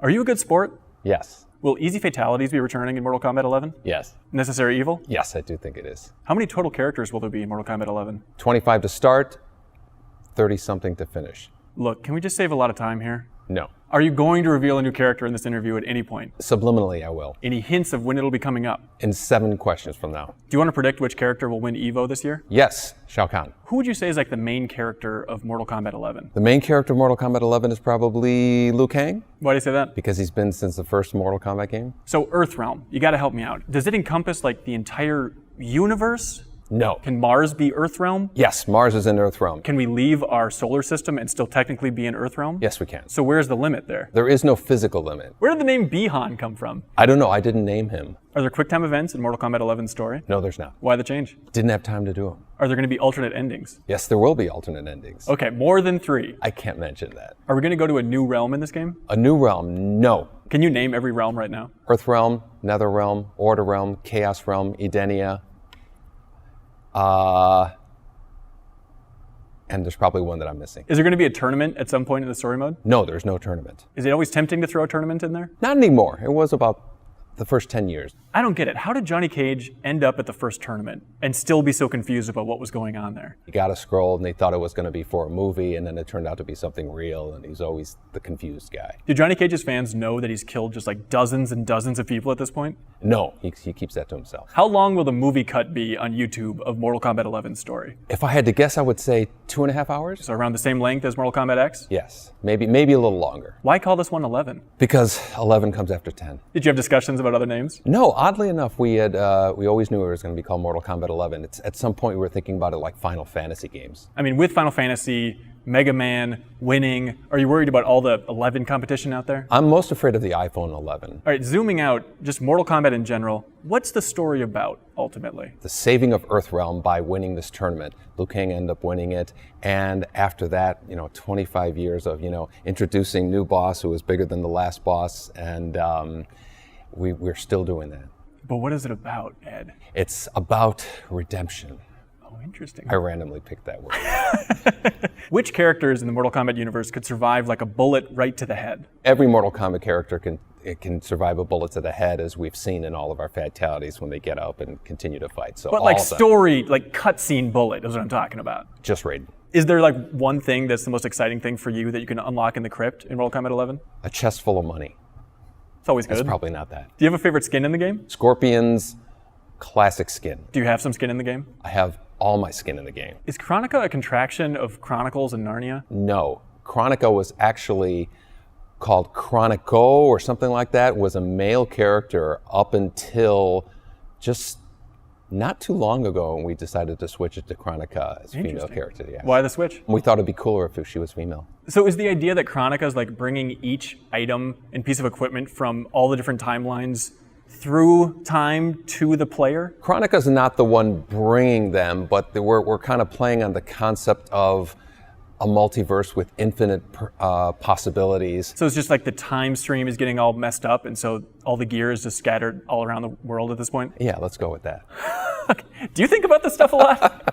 Are you a good sport? Yes. Will easy fatalities be returning in Mortal Kombat 11? Yes. Necessary evil? Yes, I do think it is. How many total characters will there be in Mortal Kombat 11? 25 to start, 30-something to finish. Look, can we just save a lot of time here? No. Are you going to reveal a new character in this interview at any point? Subliminally, I will. Any hints of when it'll be coming up? In 7 questions from now. Do you want to predict which character will win EVO this year? Yes, Shao Kahn. Who would you say is like the main character of Mortal Kombat 11? The main character of Mortal Kombat 11 is probably Liu Kang, Why do you say that? because he's been since the first Mortal Kombat game. So Earthrealm, you got to help me out. Does it encompass like the entire universe? No. Can Mars be Earthrealm? Yes, Mars is in Earthrealm. Can we leave our solar system and still technically be in Earthrealm? Yes, we can. So where's the limit there? There is no physical limit. Where did the name Bihan come from? I don't know. I didn't name him. Are there QuickTime events in Mortal Kombat 11's story? No, there's not. Why the change? Didn't have time to do them. Are there going to be alternate endings? Yes, there will be alternate endings. Okay, more than 3. I can't mention that. Are we going to go to a new realm in this game? A new realm? No. Can you name every realm right now? Earthrealm, Netherrealm, Order Realm, Chaos Realm, Edenia. And there's probably one that I'm missing. Is there going to be a tournament at some point in the story mode? No, there's no tournament. Is it always tempting to throw a tournament in there? Not anymore. It was about the first 10 years. I don't get it. How did Johnny Cage end up at the first tournament and still be so confused about what was going on there? He got a scroll and they thought it was going to be for a movie, and then it turned out to be something real, and he's always the confused guy. Do Johnny Cage's fans know that he's killed just like dozens and dozens of people at this point? No, he keeps that to himself. How long will the movie cut be on YouTube of Mortal Kombat 11's story? If I had to guess, I would say 2.5 hours. So around the same length as Mortal Kombat X? Yes, maybe a little longer. Why call this one 11? Because 11 comes after 10. Did you have discussions about other names? No, oddly enough, we always knew it was going to be called Mortal Kombat 11. At some point, we were thinking about it like Final Fantasy games. I mean, with Final Fantasy, Mega Man, winning, are you worried about all the 11 competition out there? I'm most afraid of the iPhone 11. All right, zooming out, just Mortal Kombat in general, what's the story about, ultimately? The saving of Earthrealm by winning this tournament. Liu Kang ended up winning it, and after that, 25 years of, introducing new boss who was bigger than the last boss, and we're still doing that. But what is it about, Ed? It's about redemption. Oh, interesting. I randomly picked that word. Which characters in the Mortal Kombat universe could survive like a bullet right to the head? Every Mortal Kombat character can survive a bullet to the head, as we've seen in all of our fatalities when they get up and continue to fight. So, but like story, like cutscene bullet is what I'm talking about. Just Raiden. Is there like one thing that's the most exciting thing for you that you can unlock in the crypt in Mortal Kombat 11? A chest full of money. It's always good. It's probably not that. Do you have a favorite skin in the game? Scorpion's classic skin. Do you have some skin in the game? I have all my skin in the game. Is Chronica a contraction of Chronicles and Narnia? No. Chronica was actually called Chronico or something like that. It was a male character up until just not too long ago when we decided to switch it to Chronica as a female character. Yeah. Why the switch? We thought it'd be cooler if she was female. So is the idea that Chronica is like bringing each item and piece of equipment from all the different timelines through time to the player? Chronica's not the one bringing them, but we're kind of playing on the concept of a multiverse with infinite possibilities. So it's just like the time stream is getting all messed up, and so all the gear is just scattered all around the world at this point? Yeah, let's go with that. Do you think about this stuff a lot?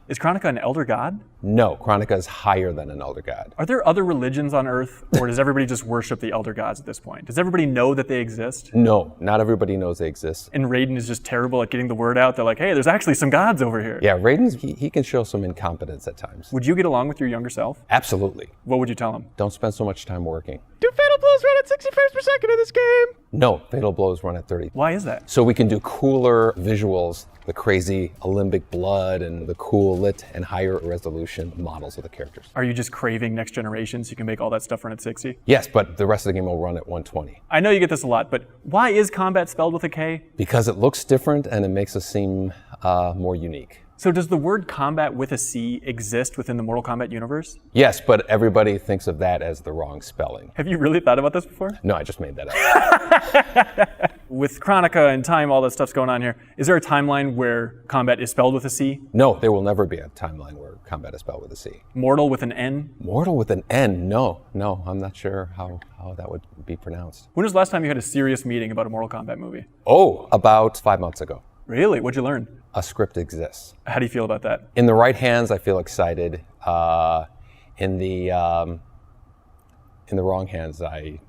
Is Chronica an elder god? No, Chronica is higher than an elder god. Are there other religions on Earth, or does everybody just worship the elder gods at this point? Does everybody know that they exist? No, not everybody knows they exist. And Raiden is just terrible at getting the word out. They're like, hey, there's actually some gods over here. Yeah, Raiden's, he can show some incompetence at times. Would you get along with your younger self? Absolutely. What would you tell him? Don't spend so much time working. Do fatal blows run at 60 frames per second in this game? No, fatal blows run at 30. Why is that? So we can do cooler visuals, the crazy Olympic blood and the cool lit and higher resolution models of the characters. Are you just craving next generation so you can make all that stuff run at 60? Yes, but the rest of the game will run at 120. I know you get this a lot, but why is combat spelled with a K? Because it looks different and it makes us seem more unique. So does the word combat with a C exist within the Mortal Kombat universe? Yes, but everybody thinks of that as the wrong spelling. Have you really thought about this before? No, I just made that up. With Chronica and time, all that stuff's going on here. Is there a timeline where combat is spelled with a C? No, there will never be a timeline where combat is spelled with a C. Mortal with an N? Mortal with an N? No, I'm not sure how that would be pronounced. When was the last time you had a serious meeting about a Mortal Kombat movie? Oh, about 5 months ago. Really? What'd you learn? A script exists. How do you feel about that? In the right hands, I feel excited. In the wrong hands, I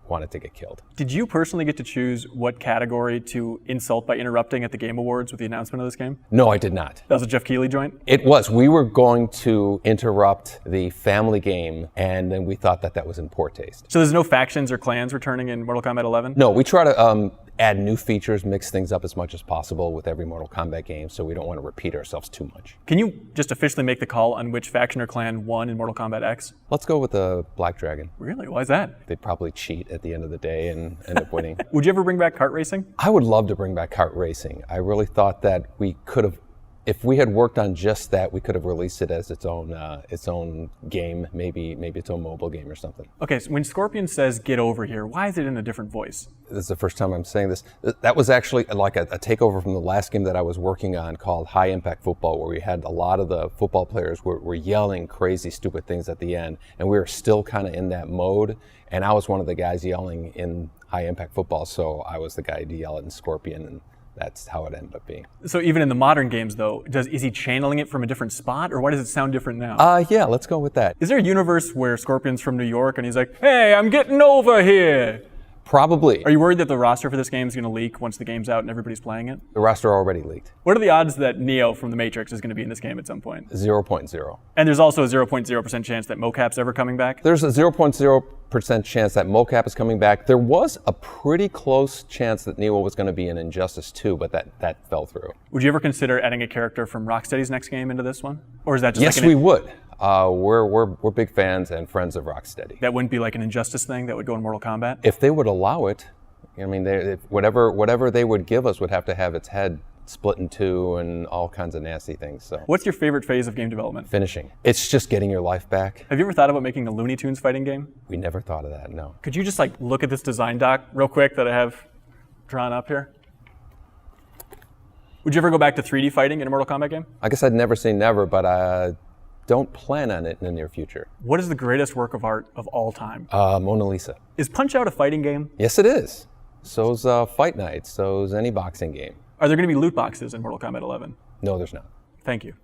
wanted to get killed. Did you personally get to choose what category to insult by interrupting at the Game Awards with the announcement of this game? No, I did not. That was a Jeff Keighley joint? It was. We were going to interrupt the family game, and then we thought that was in poor taste. So there's no factions or clans returning in Mortal Kombat 11? No, we try to add new features, mix things up as much as possible with every Mortal Kombat game, so we don't want to repeat ourselves too much. Can you just officially make the call on which faction or clan won in Mortal Kombat X? Let's go with the Black Dragon. Really? Why is that? They'd probably cheat at the end of the day and end up winning. Would you ever bring back kart racing? I would love to bring back kart racing. I really thought that we could have, if we had worked on just that, we could have released it as its own game, maybe its own mobile game or something. Okay, so when Scorpion says "get over here," why is it in a different voice? This is the first time I'm saying this. That was actually like a takeover from the last game that I was working on called High Impact Football, where we had a lot of the football players were yelling crazy, stupid things at the end, and we were still kind of in that mode. And I was one of the guys yelling in High Impact Football, so I was the guy to yell in Scorpion, and that's how it ended up being. So even in the modern games, though, is he channeling it from a different spot, or why does it sound different now? Yeah, let's go with that. Is there a universe where Scorpion's from New York and he's like, "Hey, I'm getting over here"? Probably. Are you worried that the roster for this game is going to leak once the game's out and everybody's playing it? The roster already leaked. What are the odds that Neo from The Matrix is going to be in this game at some point? 0.0. And there's also a 0.0% chance that Mocap's ever coming back? There's a 0.0% chance that Mocap is coming back. There was a pretty close chance that Neo was going to be in Injustice 2, but that fell through. Would you ever consider adding a character from Rocksteady's next game into this one? Or is that just yes, like we would. We're big fans and friends of Rocksteady. That wouldn't be like an Injustice thing that would go in Mortal Kombat? If they would allow it, I mean, whatever they would give us would have to have its head split in two and all kinds of nasty things. So, what's your favorite phase of game development? Finishing. It's just getting your life back. Have you ever thought about making a Looney Tunes fighting game? We never thought of that, no. Could you just like look at this design doc real quick that I have drawn up here? Would you ever go back to 3D fighting in a Mortal Kombat game? I guess I'd never say never, but I don't plan on it in the near future. What is the greatest work of art of all time? Mona Lisa. Is Punch-Out a fighting game? Yes, it is. So's Fight Night. So's any boxing game. Are there going to be loot boxes in Mortal Kombat 11? No, there's not. Thank you.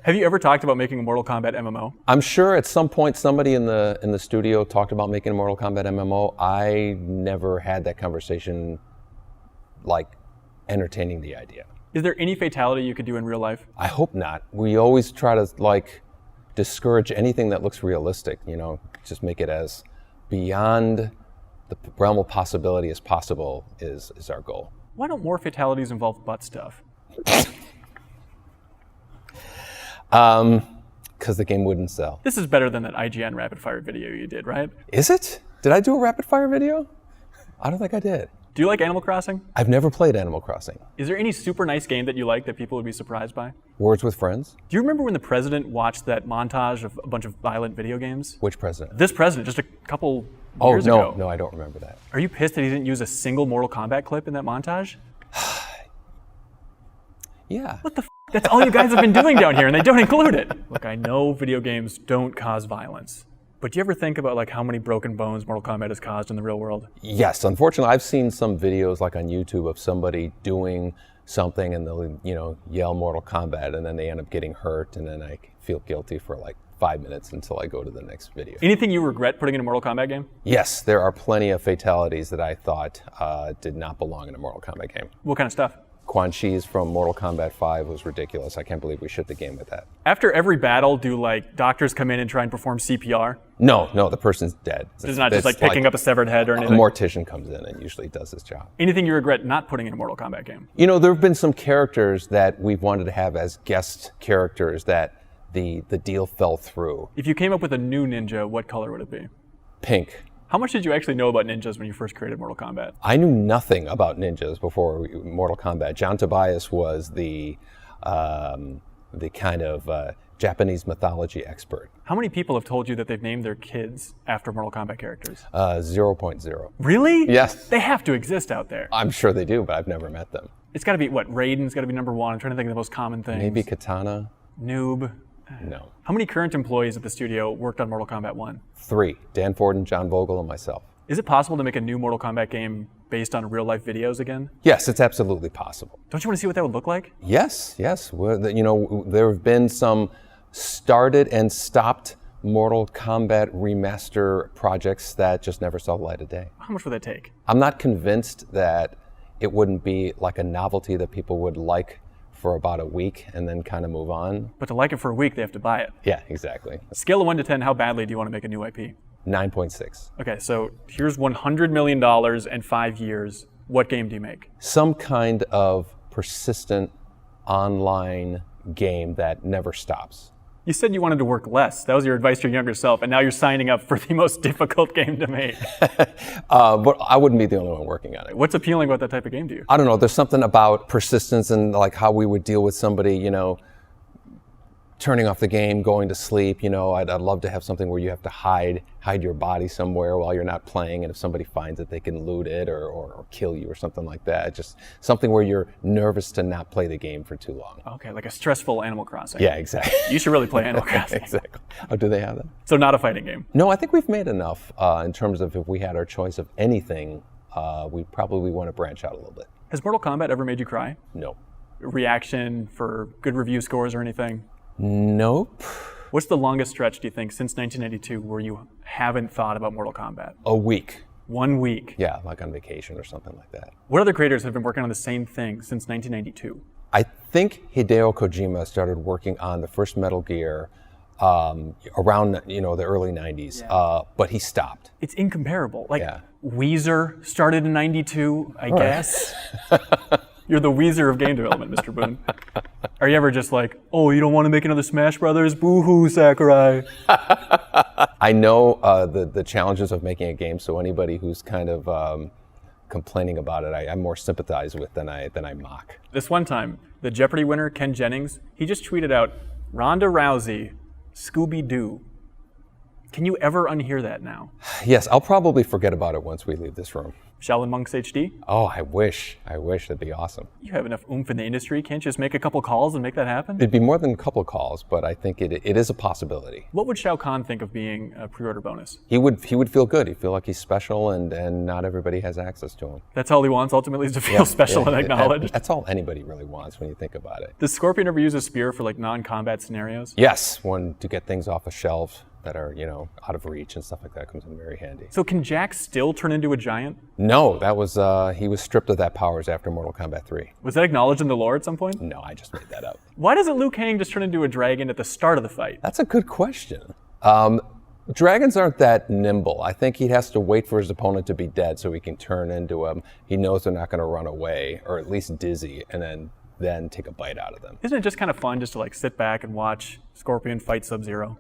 Have you ever talked about making a Mortal Kombat MMO? I'm sure at some point somebody in the studio talked about making a Mortal Kombat MMO. I never had that conversation, like entertaining the idea. Is there any fatality you could do in real life? I hope not. We always try to like discourage anything that looks realistic, just make it as beyond the realm of possibility as possible is our goal. Why don't more fatalities involve butt stuff? Because the game wouldn't sell. This is better than that IGN rapid fire video you did, right? Is it? Did I do a rapid fire video? I don't think I did. Do you like Animal Crossing? I've never played Animal Crossing. Is there any super nice game that you like that people would be surprised by? Words with Friends? Do you remember when the president watched that montage of a bunch of violent video games? Which president? This president, just a couple years ago. No, I don't remember that. Are you pissed that he didn't use a single Mortal Kombat clip in that montage? Yeah. What the f***? That's all you guys have been doing down here, and they don't include it. Look, I know video games don't cause violence, but do you ever think about like how many broken bones Mortal Kombat has caused in the real world? Yes, unfortunately, I've seen some videos like on YouTube of somebody doing something and they'll, yell Mortal Kombat and then they end up getting hurt and then I feel guilty for like 5 minutes until I go to the next video. Anything you regret putting in a Mortal Kombat game? Yes, there are plenty of fatalities that I thought did not belong in a Mortal Kombat game. What kind of stuff? Quan Chi's from Mortal Kombat 5 was ridiculous. I can't believe we shipped the game with that. After every battle, do like doctors come in and try and perform CPR? No, the person's dead. It's not just like picking up a severed head or anything? A mortician comes in and usually does his job. Anything you regret not putting in a Mortal Kombat game? There have been some characters that we've wanted to have as guest characters that the deal fell through. If you came up with a new ninja, what color would it be? Pink. How much did you actually know about ninjas when you first created Mortal Kombat? I knew nothing about ninjas before Mortal Kombat. John Tobias was the kind of Japanese mythology expert. How many people have told you that they've named their kids after Mortal Kombat characters? 0.0. Really? Yes. They have to exist out there. I'm sure they do, but I've never met them. It's got to be, what, Raiden's got to be number one. I'm trying to think of the most common things. Maybe Katana? Noob. No. How many current employees at the studio worked on Mortal Kombat 1? 3. Dan Ford and John Vogel and myself. Is it possible to make a new Mortal Kombat game based on real-life videos again? Yes, it's absolutely possible. Don't you want to see what that would look like? Yes. There have been some started and stopped Mortal Kombat remaster projects that just never saw the light of day. How much would that take? I'm not convinced that it wouldn't be like a novelty that people would like for about a week and then kind of move on. But to like it for a week, they have to buy it. Yeah, exactly. Scale of 1 to 10, how badly do you want to make a new IP? 9.6. Okay, so here's $100 million and 5 years. What game do you make? Some kind of persistent online game that never stops. You said you wanted to work less. That was your advice to your younger self, and now you're signing up for the most difficult game to make. But I wouldn't be the only one working on it. What's appealing about that type of game to you? I don't know. There's something about persistence and like how we would deal with somebody, turning off the game, going to sleep. I'd love to have something where you have to hide your body somewhere while you're not playing, and if somebody finds it, they can loot it or kill you or something like that. Just something where you're nervous to not play the game for too long. Okay, like a stressful Animal Crossing. Yeah, exactly. You should really play Animal Crossing. Exactly. Oh, do they have that? So not a fighting game. No, I think we've made enough in terms of if we had our choice of anything, we probably want to branch out a little bit. Has Mortal Kombat ever made you cry? No. Reaction for good review scores or anything? Nope. What's the longest stretch, do you think, since 1992 where you haven't thought about Mortal Kombat? A week. 1 week. Yeah, like on vacation or something like that. What other creators have been working on the same thing since 1992? I think Hideo Kojima started working on the first Metal Gear around the early 90s, but he stopped. It's incomparable. Yeah. Weezer started in 92, I guess. You're the Weezer of game development, Mr. Boon. Are you ever just like, oh, you don't want to make another Smash Brothers? Boo-hoo, Sakurai. I know the challenges of making a game, so anybody who's kind of complaining about it, I more sympathize with than I mock. This one time, the Jeopardy winner, Ken Jennings, he just tweeted out, Ronda Rousey, Scooby-Doo. Can you ever unhear that now? Yes, I'll probably forget about it once we leave this room. Shaolin Monks HD? Oh, I wish. That'd be awesome. You have enough oomph in the industry. Can't you just make a couple calls and make that happen? It'd be more than a couple of calls, but I think it is a possibility. What would Shao Kahn think of being a pre-order bonus? He would feel good. He'd feel like he's special, and not everybody has access to him. That's all he wants, ultimately, is to feel special and acknowledged. That's all anybody really wants when you think about it. Does Scorpion ever use a spear for non-combat scenarios? Yes, one to get things off of shelves that are, out of reach and stuff like that comes in very handy. So can Jack still turn into a giant? No, that was he was stripped of that powers after Mortal Kombat 3. Was that acknowledged in the lore at some point? No, I just made that up. Why doesn't Liu Kang just turn into a dragon at the start of the fight? That's a good question. Dragons aren't that nimble. I think he has to wait for his opponent to be dead so he can turn into him. He knows they're not going to run away, or at least dizzy, and then take a bite out of them. Isn't it just kind of fun just to sit back and watch Scorpion fight Sub-Zero?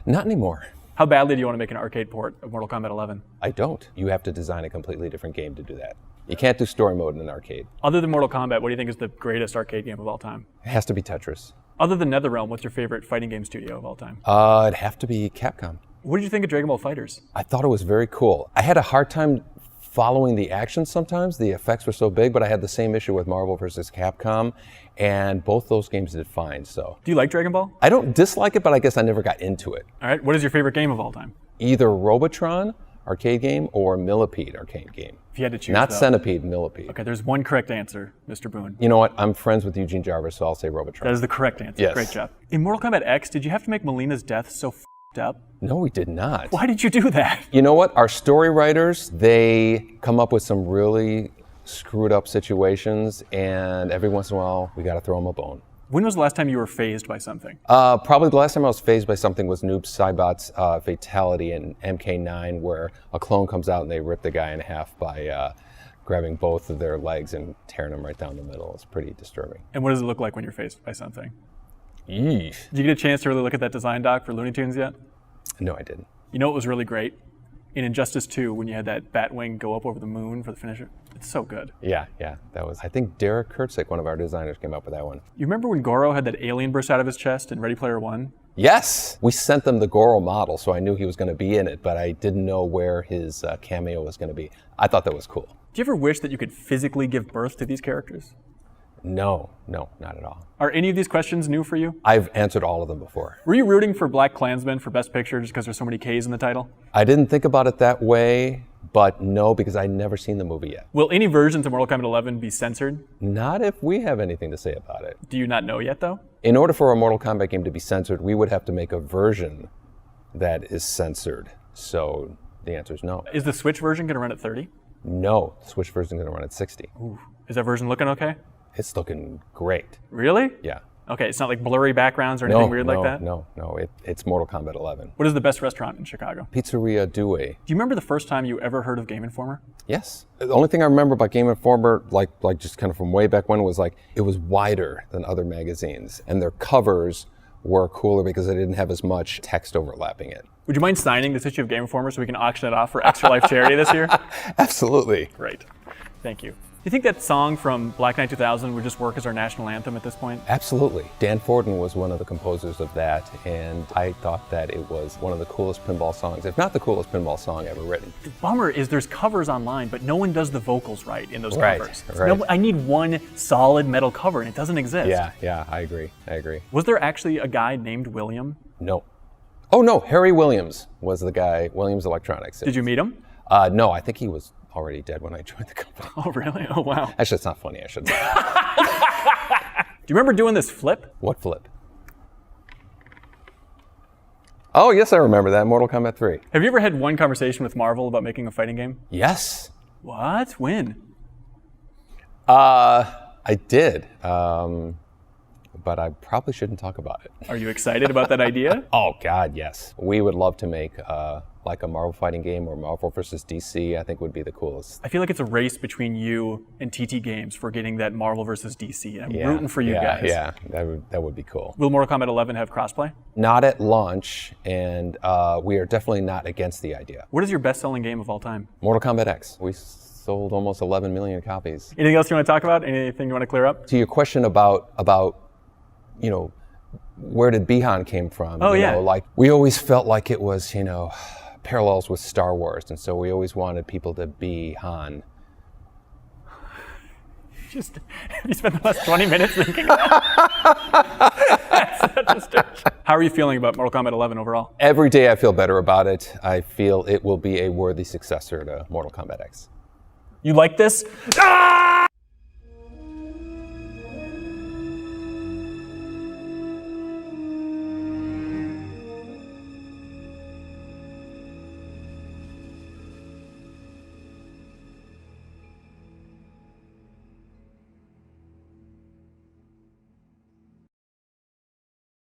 Not anymore. How badly do you want to make an arcade port of Mortal Kombat 11? I don't. You have to design a completely different game to do that. You can't do story mode in an arcade. Other than Mortal Kombat, what do you think is the greatest arcade game of all time? It has to be Tetris. Other than NetherRealm, what's your favorite fighting game studio of all time? It'd have to be Capcom. What did you think of Dragon Ball FighterZ? I thought it was very cool. I had a hard time following the action sometimes. The effects were so big, but I had the same issue with Marvel vs. Capcom, and both those games did fine, so. Do you like Dragon Ball? I don't dislike it, but I guess I never got into it. All right, what is your favorite game of all time? Either Robotron arcade game or Millipede arcade game. If you had to choose, Not though. Centipede, Millipede. Okay, there's one correct answer, Mr. Boon. You know what? I'm friends with Eugene Jarvis, so I'll say Robotron. That is the correct answer. Yes. Great job. In Mortal Kombat X, did you have to make Melina's death so f***ed up? No, we did not. Why did you do that? You know what? Our story writers, they come up with some really screwed up situations, and every once in a while, we got to throw them a bone. When was the last time you were fazed by something? Probably the last time I was fazed by something was Noob Saibot's fatality in MK9, where a clone comes out and they rip the guy in half by grabbing both of their legs and tearing them right down the middle. It's pretty disturbing. And what does it look like when you're fazed by something? Yeesh. Did you get a chance to really look at that design doc for Looney Tunes yet? No, I didn't. You know what was really great? In Injustice 2, when you had that Batwing go up over the moon for the finisher. It's so good. Yeah, that was, I think Derek Kurtzik, one of our designers, came up with that one. You remember when Goro had that alien burst out of his chest in Ready Player One? Yes! We sent them the Goro model, so I knew he was going to be in it, but I didn't know where his cameo was going to be. I thought that was cool. Do you ever wish that you could physically give birth to these characters? No, not at all. Are any of these questions new for you? I've answered all of them before. Were you rooting for Black Klansman for Best Picture just because there's so many Ks in the title? I didn't think about it that way, but no, because I'd never seen the movie yet. Will any versions of Mortal Kombat 11 be censored? Not if we have anything to say about it. Do you not know yet, though? In order for a Mortal Kombat game to be censored, we would have to make a version that is censored. So the answer is no. Is the Switch version going to run at 30? No, the Switch version is going to run at 60. Ooh. Is that version looking okay? It's looking great. Really? Yeah. Okay, it's not like blurry backgrounds or anything weird like that? No. It's Mortal Kombat 11. What is the best restaurant in Chicago? Pizzeria Due. Do you remember the first time you ever heard of Game Informer? Yes. The only thing I remember about Game Informer, like just kind of from way back when, was like it was wider than other magazines, and their covers were cooler because they didn't have as much text overlapping it. Would you mind signing this issue of Game Informer so we can auction it off for Extra Life charity this year? Absolutely. Great. Thank you. Do you think that song from Black Knight 2000 would just work as our national anthem at this point? Absolutely. Dan Forden was one of the composers of that, and I thought that it was one of the coolest pinball songs, if not the coolest pinball song ever written. The bummer is there's covers online, but no one does the vocals right in those covers. Right. I need one solid metal cover, and it doesn't exist. Yeah, I agree. Was there actually a guy named William? No. Oh no, Harry Williams was the guy, Williams Electronics. Did you meet him? No, I think he was already dead when I joined the company. Oh, really? Oh, wow. Actually, it's not funny, I shouldn't. Do you remember doing this flip? What flip? Oh, yes, I remember that, Mortal Kombat 3. Have you ever had one conversation with Marvel about making a fighting game? Yes. What? When? I did, but I probably shouldn't talk about it. Are you excited about that idea? Oh, God, yes. We would love to make like a Marvel fighting game or Marvel versus DC, I think would be the coolest. I feel like it's a race between you and TT Games for getting that Marvel versus DC. I'm rooting for you guys. Yeah, that would be cool. Will Mortal Kombat 11 have crossplay? Not at launch, and we are definitely not against the idea. What is your best-selling game of all time? Mortal Kombat X. We sold almost 11 million copies. Anything else you want to talk about? Anything you want to clear up? To your question about you know, where did Bihan came from? Oh, you yeah. know, like we always felt like it was, parallels with Star Wars, and so we always wanted people to be Han. You spent the last 20 minutes thinking that? That's such a stretch. How are you feeling about Mortal Kombat 11 overall? Every day I feel better about it. I feel it will be a worthy successor to Mortal Kombat X. You like this? Ah!